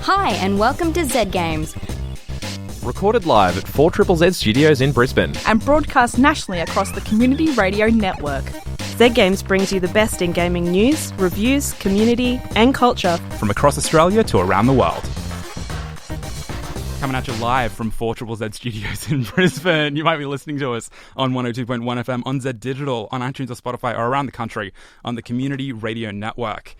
Hi, and welcome to Z Games. Recorded live at 4ZZZ Studios in Brisbane. And broadcast nationally across the Community Radio Network. Z Games brings you the best in gaming news, reviews, community, and culture. From across Australia to around the world. Coming at you live from 4ZZZ Studios in Brisbane. You might be listening to us on 102.1 FM, on Z Digital, on iTunes or Spotify, or around the country on the Community Radio Network.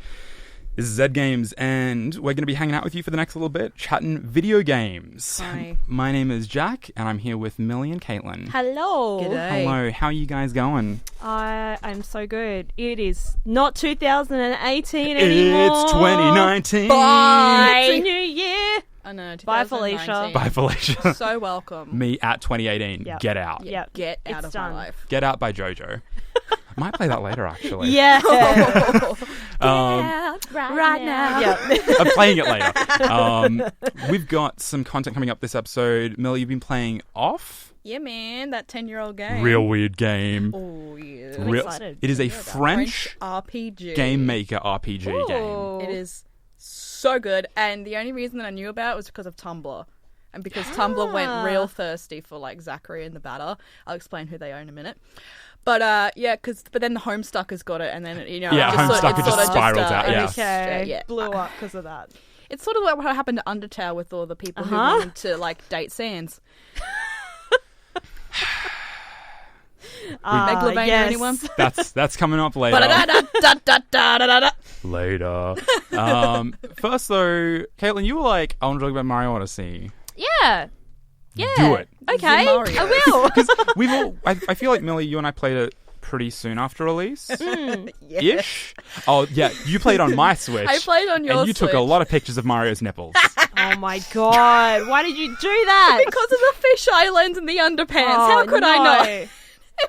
This is Z Games, and we're going to be hanging out with you for the next little bit, chatting video games. Hi. My name is Jack, and I'm here with Millie and Caitlin. Hello. G'day. Hello, how are you guys going? I'm so good. It is not 2018 anymore. It's 2019. Bye. It's a new year. I know. Bye, Felicia. Bye, Felicia. So welcome. Me at 2018. Yep. Get out. Yep. Get out It's of done. my life. Get Out by JoJo. I might play that later, actually. Yeah. Right now. Yeah. I'm playing it later. We've got some content coming up this episode. Millie, you've been playing Off. Yeah, man. That 10-year-old game. Real weird game. Oh, yeah. I'm excited. It is a French RPG. game maker RPG game. It is so good. And the only reason that I knew about it was because of Tumblr. And because Tumblr went real thirsty for, like, Zachary and the Batter. I'll explain who they are in a minute. But, but then the Homestuckers got it, and then, you know... Yeah, Homestucker just spiraled out, yeah. Okay. Yeah. Blew up because of that. It's sort of like what happened to Undertale with all the people who wanted to, like, date Sans. Megalovania, yes. anyone? That's coming up later. Later. First, though, Caitlin, you were like, I want to talk about Mario Odyssey. Yeah. Yeah. Do it. Okay. Mario. I will. Because we've all... I feel like, Millie, you and I played it pretty soon after release. Ish. Oh, yeah. You played on my Switch. I played on your And you took a Switch. lot of pictures of Mario's nipples. Oh my god. Why did you do that? Because of the fish island and the underpants. How could I not? It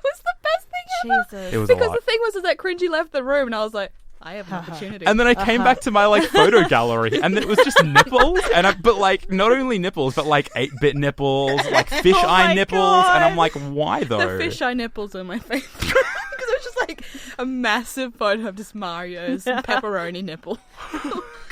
was the best thing ever. Jesus. It was a Because lot. the thing was that Cringy left the room and I was like, I have an opportunity. And then I came back to my, like, photo gallery, and it was just nipples, but, like, not only nipples, but, like, 8-bit nipples, like, fish eye my nipples, God. and I'm like, why, though? the fish eye nipples are my favorite. Because it was just like a massive photo of just Mario's pepperoni nipple.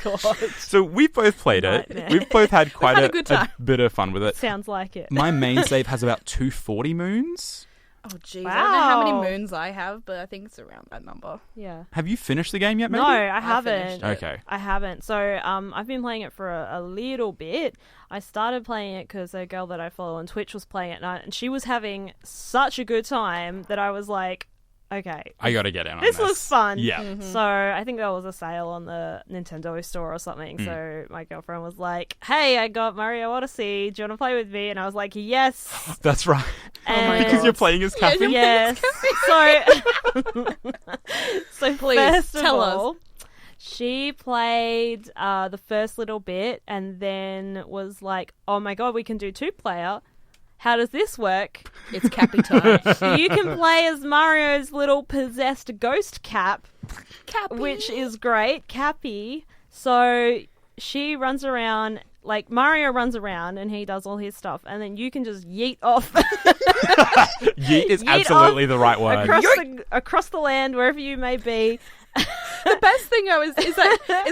God. So we've both played it. Nightmare. We've both had quite had a good time. bit of fun with it. Sounds like it. My main save has about 240 moons. Oh, jeez. I don't know how Wow. many moons I have, but I think it's around that number. Yeah. Have you finished the game yet, maybe? No, I haven't. finished it. Okay. I haven't. So I've been playing it for a little bit. I started playing it because a girl that I follow on Twitch was playing it, and she was having such a good time that I was like, okay, I gotta get in on this looks fun. Yeah. So I think there was a sale on the Nintendo store or something. So my girlfriend was like, hey, I got Mario Odyssey. Do you want to play with me? And I was like, yes. That's right. And Because you're playing as Cappy? Yes. So Please, first tell of us. all, she played the first little bit and then was like, oh my god, we can do 2-player. How does this work? It's Cappy time. You can play as Mario's little possessed ghost Cap, Cappy. which is great, Cappy. So she runs around, like Mario runs around and he does all his stuff, and then you can just yeet off Yeet is Yeet absolutely the right word. across the land, wherever you may be. The best thing is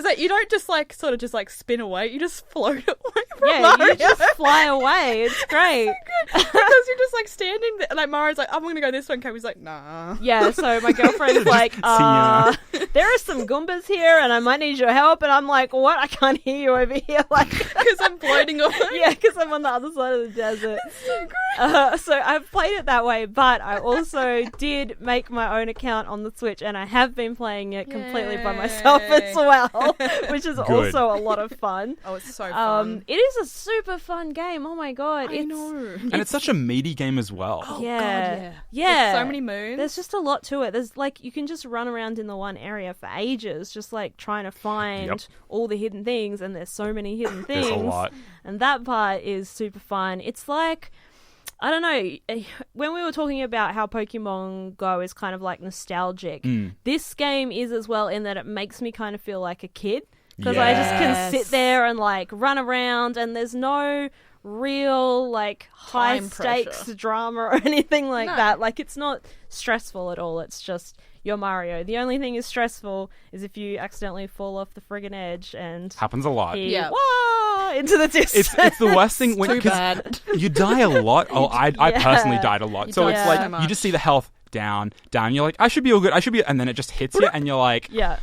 that you don't just like sort of just like spin away. You just float away from Yeah, Mario. you just fly away. It's great. Because you're just like standing there, like Mario's like, I'm gonna go this way, and Cappy's like, nah. Yeah, so my girlfriend's like, ya. there are some Goombas here and I might need your help. And I'm like, what? I can't hear you over here. Like, Because I'm floating away. yeah, because I'm on the other side of the desert. So great. So I've played it that way, but I also did make my own account on the Switch, and I have been playing it completely by myself as well, which is also a lot of fun. Oh, it's so fun. It is a super fun game. Oh my god, I know. And it's such a meaty game as well. Oh, yeah. God, Yeah. There's so many moons. There's just a lot to it. There's like, you can just run around in the one area for ages, just like trying to find all the hidden things, and there's so many hidden things. There's a lot. And that part is super fun. It's like, I don't know, when we were talking about how Pokemon Go is kind of like nostalgic, this game is as well, in that it makes me kind of feel like a kid. Because I just can sit there and like run around, and there's no real like high Time stakes pressure. drama or anything like No. that. Like, it's not stressful at all. It's just you're Mario. The only thing is stressful is if you accidentally fall off the friggin' edge and Happens a lot. he, Yeah. whoa! into the distance. It's the worst thing when Too 'cause bad. you die a lot. Oh, I personally died a lot. You So die it's so like much. you just see the health down. You're like, I should be all good. And then it just hits you, and you're like, Yeah.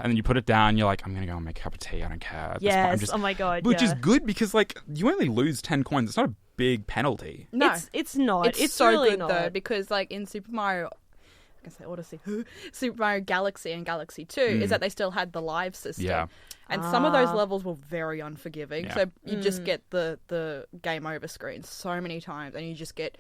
and then you put it down. You're like, I'm gonna go and make a cup of tea. I don't care. At this point. I'm Yes. just, Oh my god. which is yeah. good because like you only lose 10 coins. It's not a big penalty. No, It's not. it's so really good not. though because like in Super Mario, I can say Odyssey, Super Mario Galaxy and Galaxy 2 is that they still had the live system. Yeah. And some of those levels were very unforgiving. Yeah. So you just get the game over screen so many times and you just get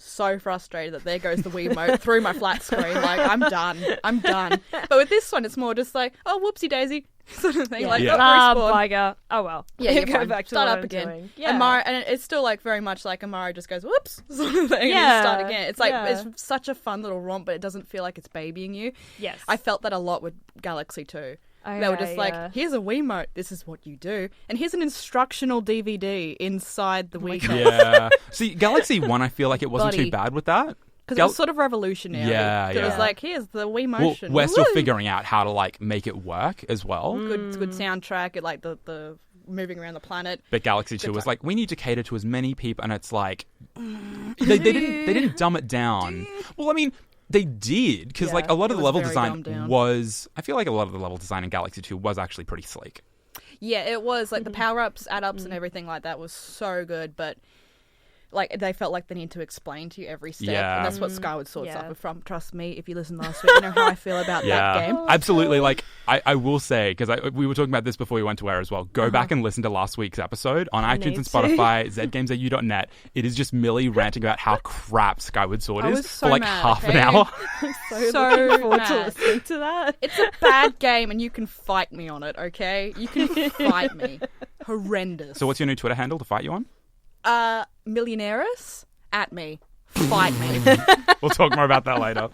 so frustrated that there goes the Wiimote through my flat screen. Like, I'm done. But with this one, it's more just like, oh, whoopsie daisy sort of thing. Yeah. Like, Yeah. respawn. Bugger. Oh well. Yeah, you're go fine. back to Start what up I'm again. doing. Yeah. And Mario, and it's still like very much like a Mario just goes whoops sort of thing and Yeah. you start again. It's like Yeah. it's such a fun little romp, but it doesn't feel like it's babying you. Yes. I felt that a lot with Galaxy 2. They were just like, yeah. here's a Wiimote, this is what you do, and here's an instructional DVD inside the Wii. Yeah. See, Galaxy 1, I feel like it wasn't Buddy. too bad with that. Because it was sort of revolutionary. Yeah, It yeah. was like, here's the Wii Well, motion. we're still Woo! figuring out how to like make it work as well. Good soundtrack. It like the moving around the planet. But Galaxy 2 was time. like, we need to cater to as many people, and it's like they didn't dumb it down. Well, I mean, they did because Yeah, like a lot it of the was level very design dumbed down. was. I feel like a lot of the level design in Galaxy 2 was actually pretty sleek. Yeah, it was like the power ups, add ups, and everything like that was so good, but. Like, they felt like they need to explain to you every step. Yeah. And that's what Skyward Sword Yeah. suffered from. Trust me, if you listened last week, you know how I feel about that game. Absolutely. Like, I will say, because we were talking about this before we went to air as well, go back and listen to last week's episode on iTunes need and to. Spotify, zgamesau.net. It is just Millie ranting about how crap Skyward Sword I is was so for like mad, half an okay? hour. So Looking forward to mad. listening to that. It's a bad game, and you can fight me on it, okay? You can fight me. Horrendous. So what's your new Twitter handle to fight you on? Millionaires? At me. Fight me. We'll talk more about that later.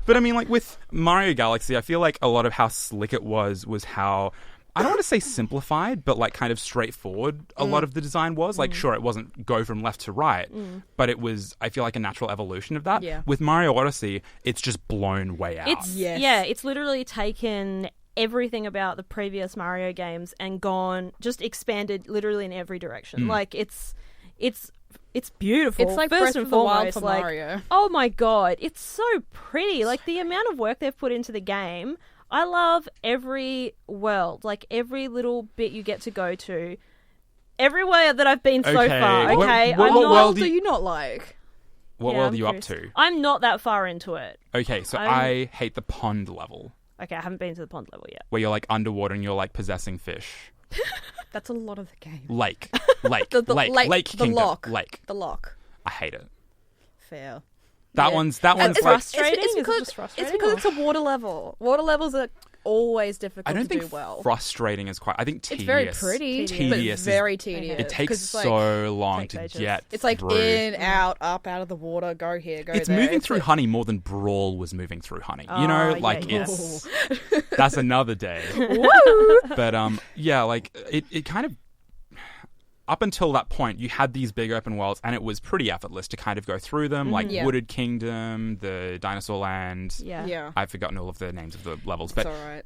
But I mean, like with Mario Galaxy, I feel like a lot of how slick it was how, I don't want to say simplified, but like kind of straightforward a lot of the design was. Like, sure, it wasn't go from left to right, but it was, I feel like, a natural evolution of that. Yeah. With Mario Odyssey, it's just blown way out. It's Yes. yeah, it's literally taken everything about the previous Mario games and gone just expanded literally in every direction. Like it's beautiful. It's like First Breath and of the Wild foremost, for like, Mario. oh my god, it's so pretty. Like the amount of work they've put into the game. I love every world, like every little bit you get to go to. Everywhere that I've been so Okay. far. What- Okay, what I'm world not. What do do you- you not like? What Yeah, world I'm are you up curious. to? I'm not that far into it. Okay, so I hate the pond level Okay, I haven't been to the pond level yet. where you're like underwater and you're like possessing fish. That's a lot of the game. Lake The Lake the Kingdom. lock. Lake. The lock. I hate it. Fair. That Yeah. one's It's like frustrating. It's Is it because, just frustrating, it's because or- it's a water level. Water levels are always difficult I don't to think do well. frustrating is quite. I think tedious. It's very pretty, Tedious but is- very tedious. It takes 'cause it's like, so long Takes to ages. get. It's like through. in, out, up, out of the water, go here, go It's there. moving through like- honey more than Brawl was moving through honey. You Oh, know, yeah, like yeah. it's that's another day. But yeah, like it kind of. Up until that point, you had these big open worlds, and it was pretty effortless to kind of go through them, like Yeah. Wooded Kingdom, the Dinosaur Land. Yeah. Yeah. I've forgotten all of the names of the levels, but all right.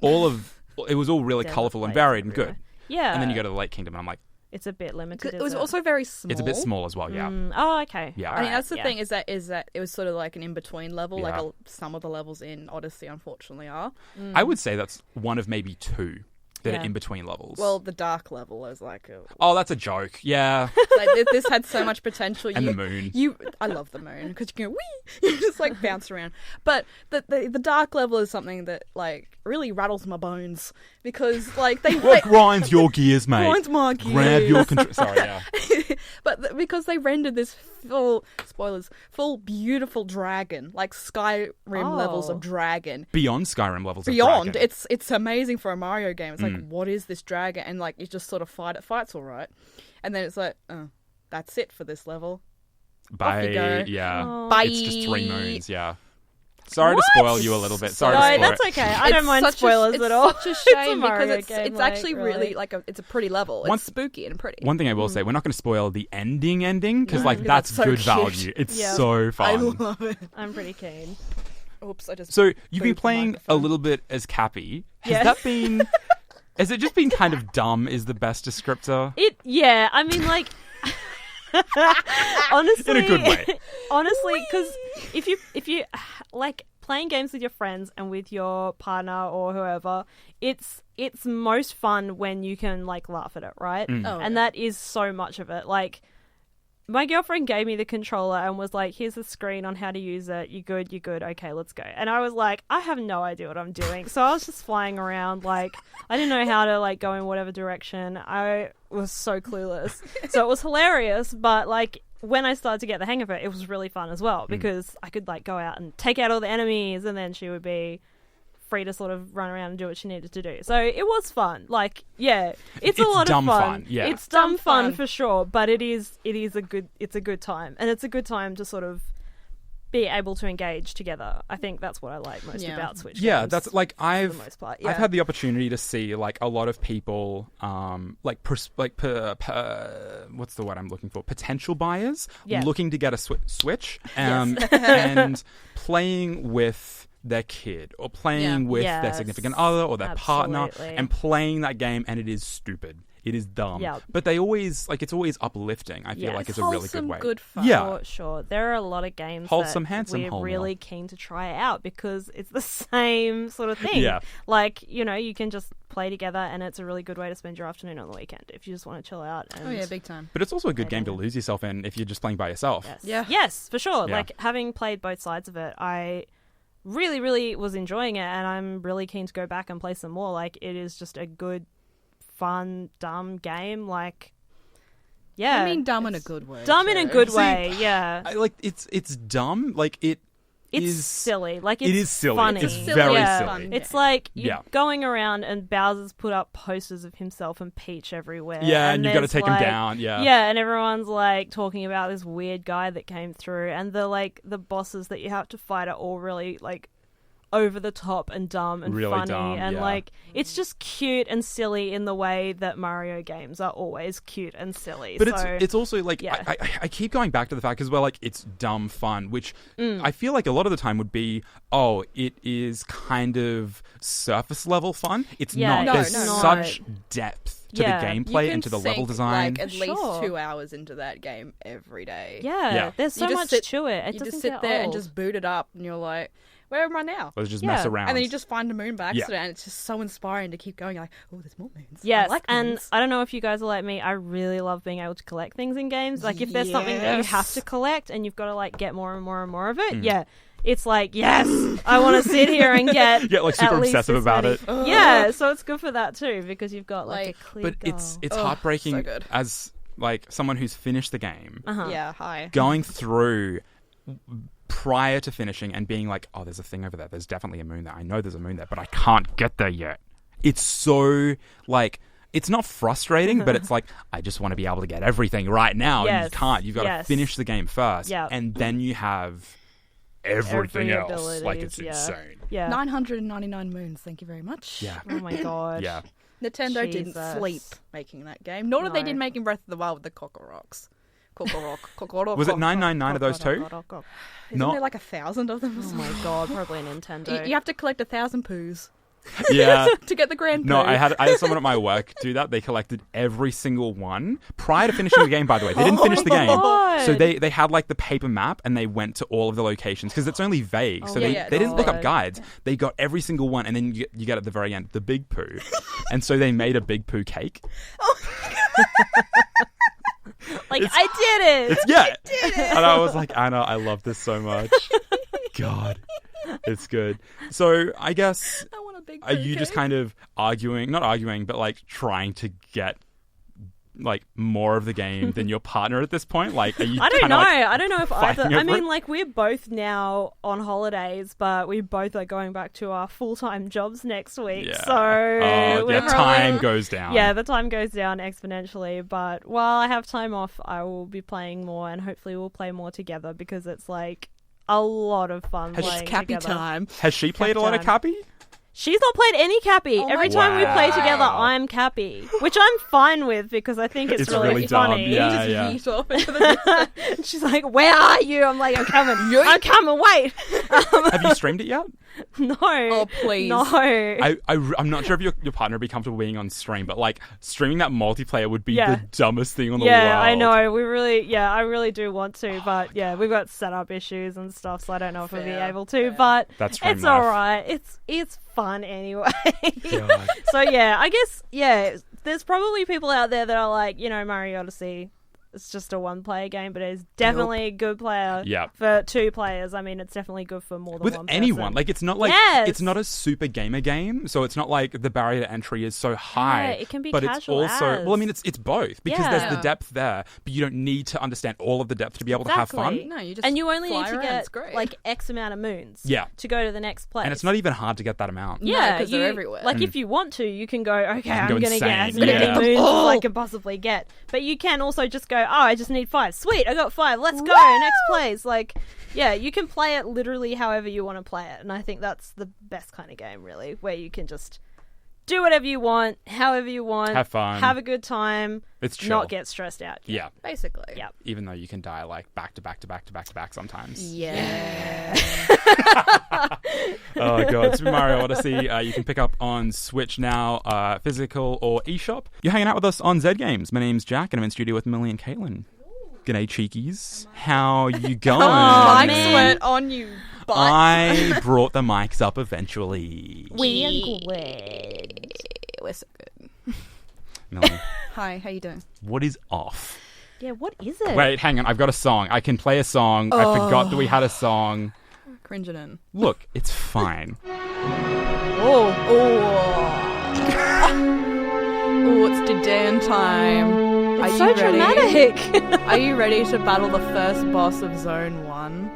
it was all really Desert colourful and places varied and good. everywhere. Yeah. And then you go to the Lake Kingdom, and I'm like, It's a bit limited. It was is also very small. it's a bit small as well, yeah. Oh, okay. Yeah. I mean, Alright, that's the yeah. thing is that it was sort of like an in-between level, Yeah. like some of the levels in Odyssey, unfortunately, are. I would say that's one of maybe two that Yeah. are in between levels. Well, the dark level is like, oh, that's a joke. Yeah. like this had so much potential. And the moon. I love the moon because you can go wee, you just like bounce around. But the dark level is something that like really rattles my bones because like What grinds your gears, mate? grinds my gears. Grab your control. Sorry, yeah. But because they rendered this full beautiful dragon, like Skyrim levels Oh. of dragon. Beyond Skyrim levels. Beyond, of Dragon. it's amazing for a Mario game. It's like, what is this dragon? And like you just sort of fight it. Fight's all right, and then it's like, oh, that's it for this level. By off you go. yeah. Oh. Bye. It's just 3 moons. Yeah. Sorry What? to spoil you a little bit. Sorry No, to spoil that's it. okay. I don't It's mind such spoilers it's at all. Such a It's a shame Mario because game, it's like, actually really. really like it's a pretty level. Once- It's spooky and pretty. One thing I will say, we're not going to spoil the ending because like because that's that's so good cute. value. It's Yeah. so I fun. love it. I'm pretty keen. Oops, I just. So you've been Moved the playing a microphone. little bit as Cappy. Has Yeah. that been? Has it just been kind of dumb? Is the best descriptor? It Yeah, I mean, like, honestly, In a good way. honestly, because if you like playing games with your friends and with your partner or whoever, it's most fun when you can like laugh at it, right? Oh, And that is so much of it. Like, my girlfriend gave me the controller and was like, here's the screen on how to use it. You good? Okay, let's go. And I was like, I have no idea what I'm doing. So I was just flying around. Like, I didn't know how to like go in whatever direction. I was so clueless. So it was hilarious. But like, when I started to get the hang of it, it was really fun as well because I could like go out and take out all the enemies and then she would be free to sort of run around and do what she needed to do. So it was fun. Like, yeah, it's a lot dumb of fun. Yeah. It's dumb Dumb fun fun. for sure, but it's a good time. And it's a good time to sort of be able to engage together. I think that's what I like most about Switch Yeah, games, that's like for the most part. Yeah. I've had the opportunity to see like a lot of people what's the word I'm looking for? Potential buyers looking to get a Switch and playing with their kid or playing with their Yes, significant other or their partner absolutely. and playing that game, and it is stupid. It is dumb. Yep. But they always it's always uplifting. I feel Yes. like it's a really good Wholesome, way. good fun. Yeah. For sure. There are a lot of games Wholesome, that handsome, we're wholemeal. really keen to try out because it's the same sort of thing. Yeah. Like, you know, you can just play together and it's a really good way to spend your afternoon on the weekend if you just want to chill out. And Oh yeah, big time. But it's also a good game to lose yourself in if you're just playing by yourself. Yes. Yeah. Yes, for sure. Yeah. Like, having played both sides of it, I really, really was enjoying it and I'm really keen to go back and play some more. Like, it is just a good, fun, dumb game. Like, yeah. I mean, dumb in a good way. Dumb in a too. good See, way, yeah. I like it's dumb. Like It's is silly. Like, it's it is silly. funny. It's silly, very yeah. silly. fun. It's like you're Yeah. going around and Bowser's put up posters of himself and Peach everywhere. Yeah, and you've got to there's, take him like- down. Yeah. Yeah, and everyone's like talking about this weird guy that came through, and the bosses that you have to fight are all really like over the top and dumb and Really funny, dumb, and yeah. like it's just cute and silly in the way that Mario games are always cute and silly. But so, it's also like yeah. I keep going back to the fact as well, like it's dumb fun, which Mm. I feel like a lot of the time would be it is kind of surface level fun. It's Yeah, not. No, There's no, no. such depth to Yeah. the You gameplay can and to the level sink, design. like at Sure. least 2 hours into that game every day. yeah, there's so You just much sit- to it. It you doesn't just sit get there and old. just boot it up, and you're like, "Where am I now?" Let's just Yeah. mess around. And then you just find a moon by Yeah. accident, and it's just so inspiring to keep going. You're like, "Oh, there's more moons." Yes, I like and moons. I don't know if you guys are like me. I really love being able to collect things in games. Like if there's something that you have Yes. to collect and you've got to like get more and more and more of it, Mm. yeah, it's like yes, I want to sit here and get Get, like, super at least obsessive this about many. it. Ugh. Yeah, so it's good for that too because you've got like Like, a clear but goal. it's Oh, heartbreaking so good. as like someone who's finished the game, Uh-huh. Yeah, hi. going through prior to finishing and being like, oh, there's a thing over there. There's definitely a moon there. I know there's a moon there, but I can't get there yet. It's so like it's not frustrating, but it's like I just want to be able to get everything right now, and Yes, you can't. You've got yes. to finish the game first, Yeah. and then you have everything Every else. Like it's abilities, yeah. insane. Yeah. 999 moons. Thank you very much. Yeah, Oh my god. yeah. Nintendo didn't Jesus. sleep making that game. Nor did they No. did making Breath of the Wild with the Cockoroks. Cockorock. Was it 999 of those two? Isn't Not- there like 1,000 of them? or Oh something? my god, probably Nintendo. You have to collect 1,000 poos Yeah. to get the grand No, poo. I had someone at my work do that. They collected every single one prior to finishing the game. By the way, they didn't finish the game, God. so they had like the paper map and they went to all of the locations because it's only vague. So yeah, they, yeah, they didn't look up God. guides. They got every single one, and then you get at the very end the big poo, and so they made a big poo cake. like I did it. Yeah, and I was like, Anna, I love this so much. God, it's good. So I guess. I want a big poo Are you just cake. kind of not arguing, but like trying to get like more of the game than your partner at this point? Like, are you I don't kinda, know. like, I don't know if either. fighting I over mean, it? like we're both now on holidays, but we both are going back to our full-time jobs next week. Yeah. So Oh, we're yeah, probably- time goes down. Yeah, the time goes down exponentially. But while I have time off, I will be playing more, and hopefully we'll play more together because it's like a lot of fun Has- playing It's Cappy together. time. Has she played a lot of time. Cappy? She's not played any Cappy. Oh Every my time we play God. together, I'm Cappy, which I'm fine with because I think it's really dumb, funny. yeah. You just yeet off into the distance. She's like, "Where are you?" I'm like, "I'm coming. I'm coming. Wait." Have you streamed it yet? No. Oh, please. No. I'm not sure if your partner would be comfortable being on stream, but like streaming that multiplayer would be the dumbest thing on the world. Yeah, I know. I really do want to, but yeah, we've got setup issues and stuff, so I don't know if we'll be able to. But That's stream it's life. all right. It's fun anyway. God. So yeah, I guess there's probably people out there that are like, Mario Odyssey. It's just a one-player game, but it's definitely a good player for 2 players. I mean, it's definitely good for more than With one person. anyone, like it's not like it's not a super gamer game, so it's not like the barrier to entry is so high. Yeah, it can be but casual it's also as. well, I mean, it's both because Yeah. there's the depth there, but you don't need to understand all of the depth to be able to have fun. No, you just And you only fly need to around. get It's great. like X amount of moons Yeah. to go to the next place. And it's not even hard to get that amount. Yeah, 'cause they're everywhere. Like if you want to, you can go, okay, I'm go going to get as insane, many yeah. moons as I can possibly get. But you can also just go, I just need 5. Sweet, I got 5. Let's go, next place. Like, yeah, you can play it literally however you want to play it. And I think that's the best kind of game, really, where you can just do whatever you want, however you want. Have fun. Have a good time. It's chill. Not get stressed out. Yeah. basically. Yeah. Even though you can die like back to back to back to back to back sometimes. Yeah. Oh god, Super Mario Odyssey. You can pick up on Switch now, physical or eShop. You're hanging out with us on Zed Games. My name's Jack, and I'm in studio with Millie and Caitlin. G'day, cheekies. How you going? Mics man. went on you, butt. I brought the mics up eventually. We are good. We're so good. Millie, Hi, how you doing? what is off? Yeah, what is it? Wait, hang on. I've got a song. I can play a song. I forgot that we had a song. Cringing in. Look, it's fine. Oh. Oh, it's Didan time. Are It's you so ready? dramatic. Are you ready to battle the first boss of Zone 1?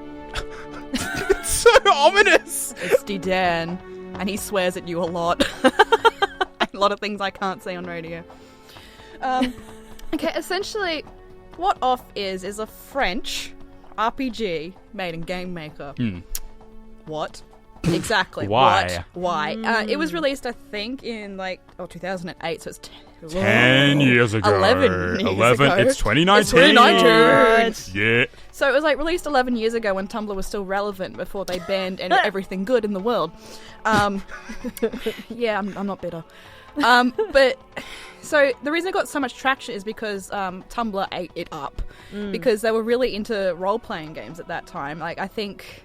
It's so ominous. It's Didan, and he swears at you a lot. A lot of things I can't say on radio. Okay, essentially, what Off is a French RPG made in Game Maker. What? Exactly. Why? What? Why? It was released, I think, in 2008, so it's 10 years ago. 11 years ago. It's 2019. It's 2019. Yeah. So it was released 11 years ago when Tumblr was still relevant before they banned everything good in the world. Yeah, I'm not bitter. But so the reason it got so much traction is because Tumblr ate it up because they were really into role-playing games at that time. Like I think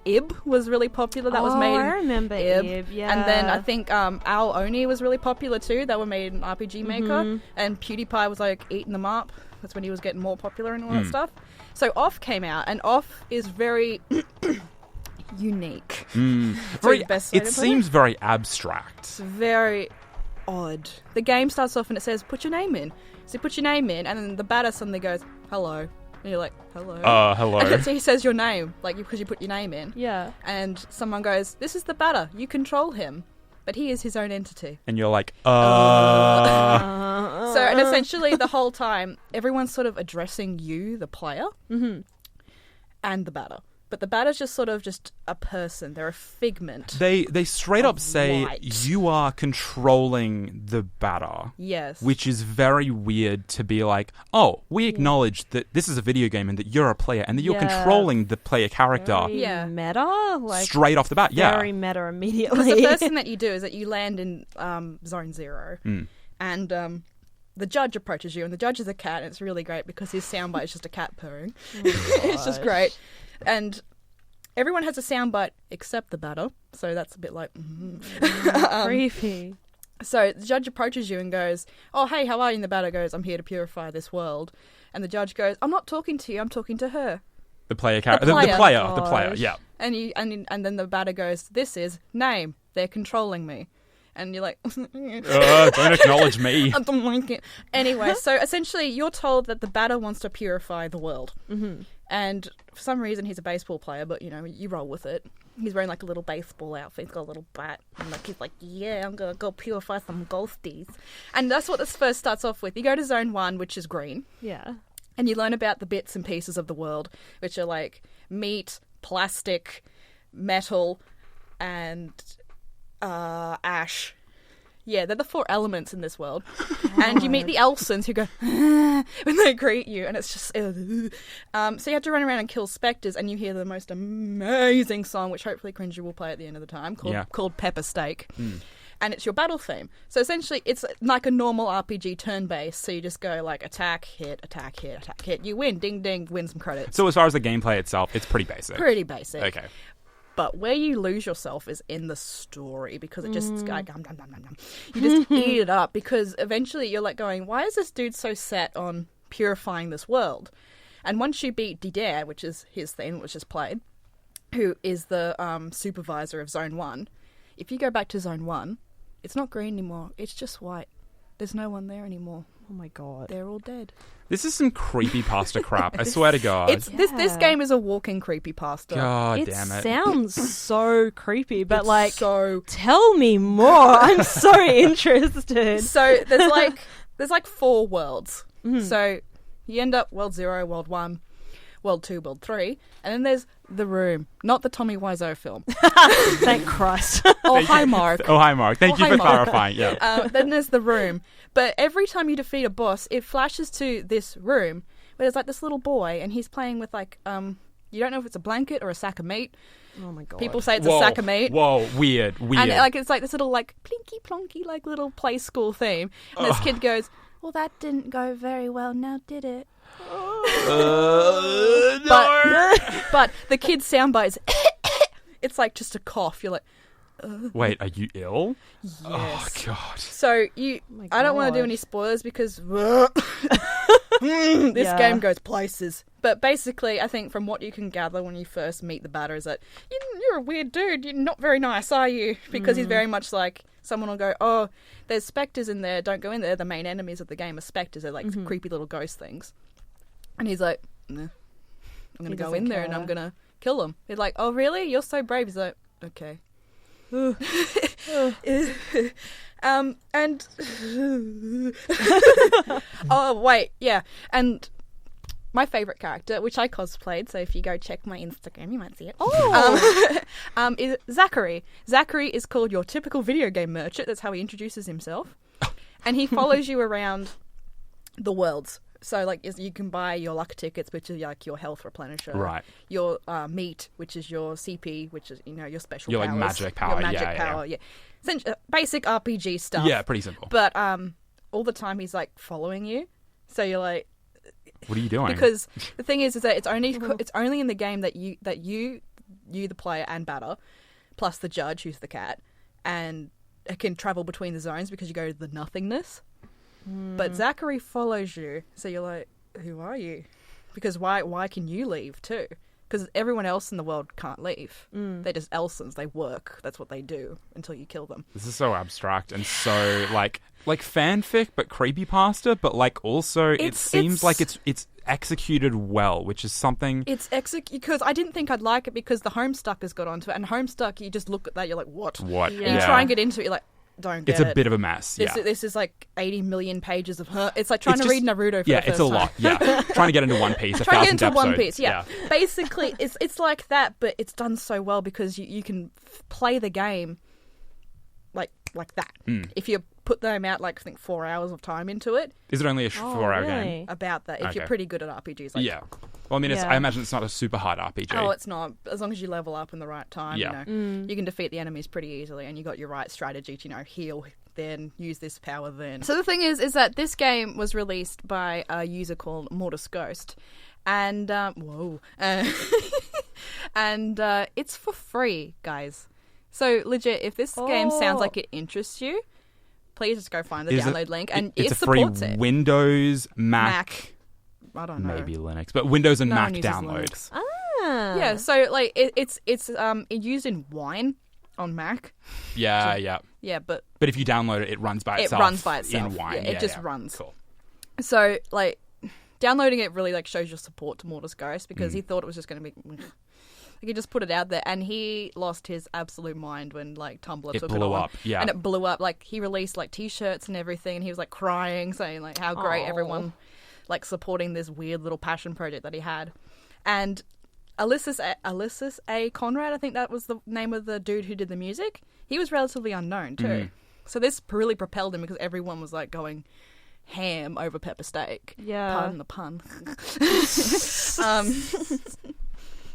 Ib was really popular. That was made in I remember Ib, yeah. And then I think Owl Oni was really popular too. They were made in RPG Maker. And PewDiePie was eating them up. That's when he was getting more popular and all that stuff. So Off came out, and Off is very unique. Very, the best way it to put seems very abstract. It's very odd. The game starts off and it says, put your name in. So you put your name in, and then the batter suddenly goes, hello. And you're like, hello. Hello. And so he says your name, because you put your name in. Yeah. And someone goes, this is the batter. You control him. But he is his own entity. And you're like, So, and essentially the whole time, everyone's sort of addressing you, the player, and the batter. But the batter's just sort of just a person. They're a figment. They straight up Of say light. you are controlling the batter. Yes. Which is very weird to be like, oh, we acknowledge that this is a video game and that you're a player and that you're Yeah. controlling the player character Very Yeah. meta? Like, straight off the bat. Yeah. very meta Because immediately. the first thing that you do is that you land in Zone 0. And the judge approaches you, and the judge is a cat, and it's really great because his soundbite is just a cat purring. It's just great. And everyone has a soundbite except the batter, so that's a bit like... Creepy. So the judge approaches you and goes, oh, hey, how are you? And the batter goes, I'm here to purify this world. And the judge goes, I'm not talking to you, I'm talking to her. The player character. The The player. player, yeah. And then the batter goes, this is name. They're controlling me. And you're like... Don't acknowledge me. I don't like it. Anyway, so essentially you're told that the batter wants to purify the world. And for some reason he's a baseball player, but, you roll with it. He's wearing a little baseball outfit. He's got a little bat. And he's like, yeah, I'm going to go purify some ghosties. And that's what this first starts off with. You go to Zone 1, which is green. Yeah. And you learn about the bits and pieces of the world, which are meat, plastic, metal, and ash. Yeah, they're the 4 elements in this world. And you meet the Elsons who go when they greet you, and it's just so you have to run around and kill spectres, and you hear the most amazing song, which hopefully Cringy will play at the end of the time, called Pepper Steak. And it's your battle theme. So essentially it's like a normal RPG turn-based, so you just go like attack, hit, attack, hit, attack, hit. You win, ding ding, win some credits. So as far as the gameplay itself, it's pretty basic. Pretty basic. Okay. But where you lose yourself is in the story, because it just like, you just eat it up, because eventually you're like going, why is this dude so set on purifying this world? And once you beat Didier, which is his theme, which is played, who is the supervisor of Zone 1, if you go back to Zone 1, it's not green anymore, it's just white. There's no one there anymore. Oh my god. They're all dead. This is some creepypasta crap, I swear to God. This game is a walking creepypasta. God damn it. It sounds so creepy, but It's so... tell me more. I'm so interested. So there's like 4 worlds. So you end up World 0, World 1, World 2, World 3, and then there's The Room, not the Tommy Wiseau film. Thank Christ. Oh, hi, Mark. Oh, hi, Mark. Thank you hi, for Mark. clarifying. Yeah. Then there's The Room. But every time you defeat a boss, it flashes to this room where there's like this little boy, and he's playing with like, you don't know if it's a blanket or a sack of meat. Oh my god. People say it's a sack of meat. Whoa, weird. And like it's like this little like plinky plonky like little play school theme. And this kid goes, well, that didn't go very well now, did it? No. But the kid's soundbite is it's like just a cough. You're like, Wait, are you ill? yes. Oh, God. So I don't want to do any spoilers because this game goes places. But basically, I think from what you can gather when you first meet the batter is that you're a weird dude. You're not very nice, are you? Because he's very much like, someone will go, oh, there's spectres in there. Don't go in there. The main enemies of the game are spectres. They're like creepy little ghost things. And he's like, nah, I'm going to go in there and I'm going to kill them. He's like, oh, really? You're so brave. He's like, okay. And oh wait, yeah, and my favorite character, which I cosplayed, so if you go check my Instagram, you might see it. Is Zachary. Zachary is called your typical video game merchant. That's how he introduces himself, and he follows you around the worlds. So, like, you can buy your luck tickets, which is like your health replenisher. Right. Your meat, which is your CP, which is, your special Your, powers. like, magic power. Your magic power, yeah. Basic RPG stuff. Yeah, pretty simple. But all the time he's, like, following you. So you're like... What are you doing? Because the thing is that it's only in the game that you, the player and batter, plus the judge, who's the cat, and it can travel between the zones because you go to the nothingness. But Zachary follows you, so you're like, who are you? Because why can you leave too? Because everyone else in the world can't leave. They're just Elsons. They work. That's what they do until you kill them. This is so abstract and so like fanfic, but creepypasta. But like also, it seems like it's executed well, which is something. It's because I didn't think I'd like it because the Homestuckers got onto it, and Homestuck, you just look at that, you're like, what? What? Yeah. And you try and get into it, you're like, don't get it. It's a bit of a mess. This is like 80 million pages of her. It's like trying to read Naruto for the first time. Yeah, it's a lot. Yeah, trying to get into One Piece. Trying to get into One Piece. Yeah. Basically, it's like that, but it's done so well because you can play the game like that. If you put them out, like, I think 4 hours of time into it. Is it only a 4-hour game? About that. If you're pretty good at RPGs. Like, yeah. Well, I mean, I imagine it's not a super hard RPG. Oh, it's not. As long as you level up in the right time, you can defeat the enemies pretty easily, and you got your right strategy to, heal, then use this power then. So the thing is that this game was released by a user called Mortis Ghost, and, and it's for free, guys. So, legit, if this game sounds like it interests you, please just go find the download link. And it's it a free supports it. Windows, Mac. I don't know. Maybe Linux, but Windows and No Mac one uses download. Linux. Yeah, so like it's used in Wine on Mac. Yeah. Yeah, but if you download it, it runs by itself. It runs by itself in Wine. Yeah, it just runs. Cool. So like downloading it really like shows your support to Mortis Ghost because he thought it was just going to be. He just put it out there, and he lost his absolute mind when like Tumblr took it blew on. up. Yeah, and it blew up. Like he released like T-shirts and everything, and he was like crying, saying like how great everyone like supporting this weird little passion project that he had. And Ulysses A. Conrad, I think that was the name of the dude who did the music. He was relatively unknown too. So this really propelled him because everyone was like going ham over pepper steak. Yeah. Pardon the pun.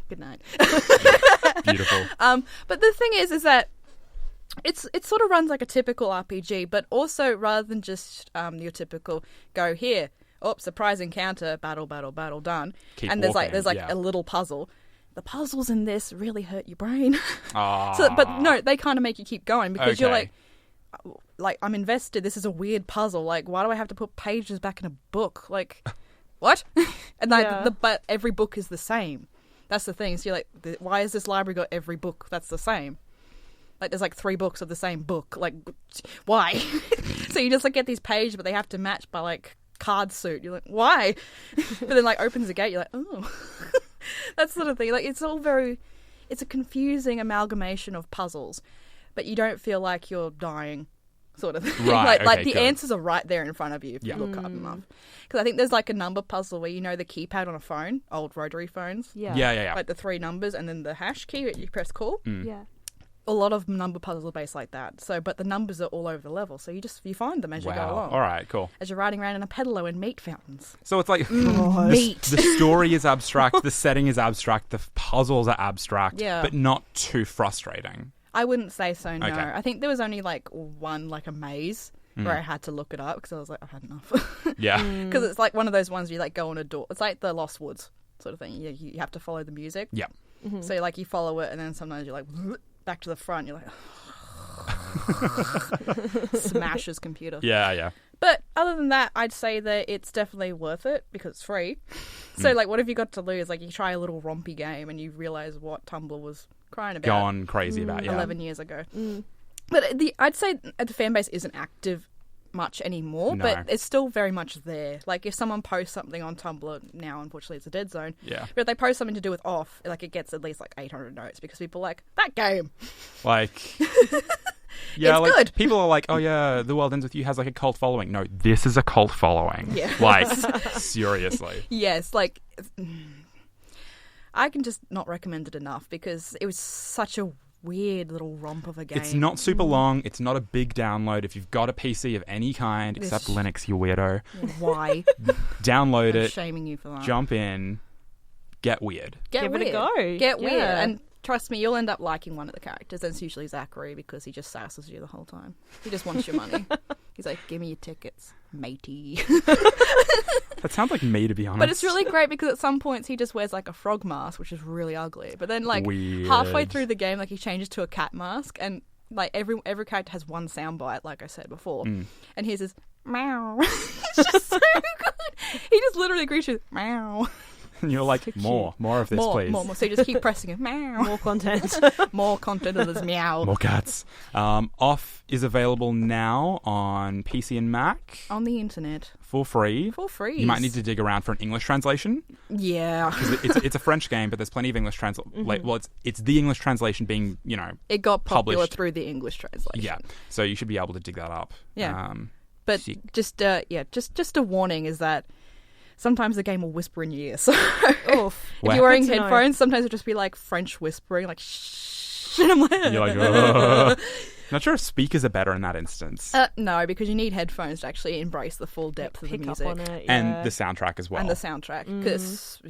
Good night. Beautiful. But the thing is that it sort of runs like a typical RPG, but also rather than just your typical go here, surprise encounter, battle, done. Keep and walking, there's like yeah. a little puzzle. The puzzles in this really hurt your brain. Ah. But no, they kind of make you keep going because you're Okay. like I'm invested. This is a weird puzzle. Like, why do I have to put pages back in a book? Like, what? And but every book is the same. That's the thing. So you're like, why has this library got every book that's the same? Like, there's like 3 books of the same book. Like, why? So you just like get these pages, but they have to match by like card suit. You're like, why? But then like opens the gate. You're like, oh, that sort of thing. Like, it's a confusing amalgamation of puzzles, but you don't feel like you're dying, sort of thing. Right, like okay, the good. answers are right there in front of you if you look up enough. Because I think there's like a number puzzle where you know the keypad on a phone, old rotary phones. Yeah. Yeah. Like the 3 numbers and then the hash key that you press call. Yeah. A lot of number puzzles are based like that. So, but the numbers are all over the level. So you find them as you go Wow. along. All right, cool. As you're riding around in a pedalo in meat fountains. So it's like Meat. the story is abstract, the setting is abstract, the puzzles are abstract, Yeah. but not too frustrating. I wouldn't say so, no. Okay. I think there was only like one, like a maze where I had to look it up because I was like, I've had enough. Yeah. Because it's like one of those ones where you like go on a door. It's like the Lost Woods sort of thing. You have to follow the music. Yeah. So like you follow it and then sometimes you're like back to the front. You're like smashes computer. Yeah. But other than that, I'd say that it's definitely worth it because it's free. So like, what have you got to lose? Like, you try a little rompy game and you realize what Tumblr was crying about Gone crazy about, yeah. 11 years ago. But I'd say the fan base isn't active much anymore, No. but it's still very much there. Like, if someone posts something on Tumblr now, unfortunately, it's a dead zone. Yeah. But if they post something to do with off, like, it gets at least like 800 notes because people are like, that game. Like, yeah, It's like good. people are like, oh yeah, The World Ends With You has like a cult following. No, this is a cult following. Yeah. Like, seriously. Yes, like, I can just not recommend it enough because it was such a weird little romp of a game. It's not super long. It's not a big download. If you've got a PC of any kind, except Linux, you weirdo, Why? download I'm it, shaming you for that. jump in, get weird. Get Give it a weird. go. Get weird. Yeah. And trust me, you'll end up liking one of the characters. And it's usually Zachary because he just sasses you the whole time. He just wants your money. He's like, give me your tickets, matey. That sounds like me, to be honest. But it's really great because at some points he just wears like a frog mask, which is really ugly. But then like Weird. halfway through the game, like he changes to a cat mask, and like every character has one soundbite, like I said before. And here's his meow. It's just so good. He just literally greets you with meow. And you're like, more of this, please. More. So you just keep pressing it. Meow. More content. More content of this meow. More cats. Off is available now on PC and Mac On the internet. for free. For free. You might need to dig around for an English translation. Yeah. It's a French game, but there's plenty of English translation. Well, it's the English translation being, It got popular published. through the English translation. Yeah. So you should be able to dig that up. Yeah. But sick. just a warning is that sometimes the game will whisper in your ear. So Oof. if you're wearing Good to know. headphones, sometimes it'll just be like French whispering, like shh. And I'm like, You're like, "Ugh." Not sure if speakers are better in that instance. no, because you need headphones to actually embrace the full depth of the Pick music up on it. And yeah. the soundtrack as well. and the soundtrack. Because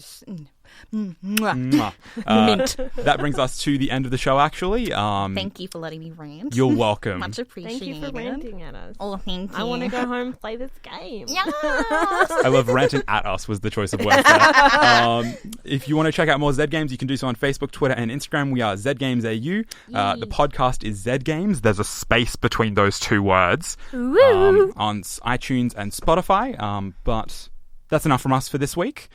Mwah. mint. That brings us to the end of the show, actually. Thank you for letting me rant. You're welcome. Much Thank appreciated. you for ranting at us. Oh, thank you. I want to go home and play this game. I love ranting at us was the choice of words there. If you want to check out more Zed Games, you can do so on Facebook, Twitter, and Instagram. We are ZedGamesAU. The podcast is Zed Games. There's a space between those two words on iTunes and Spotify. But that's enough from us for this week.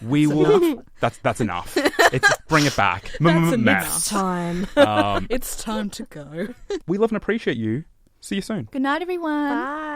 We will. That's enough. Bring it back. Mess. Time. It's time to go. We love and appreciate you. See you soon. Good night, everyone. Bye.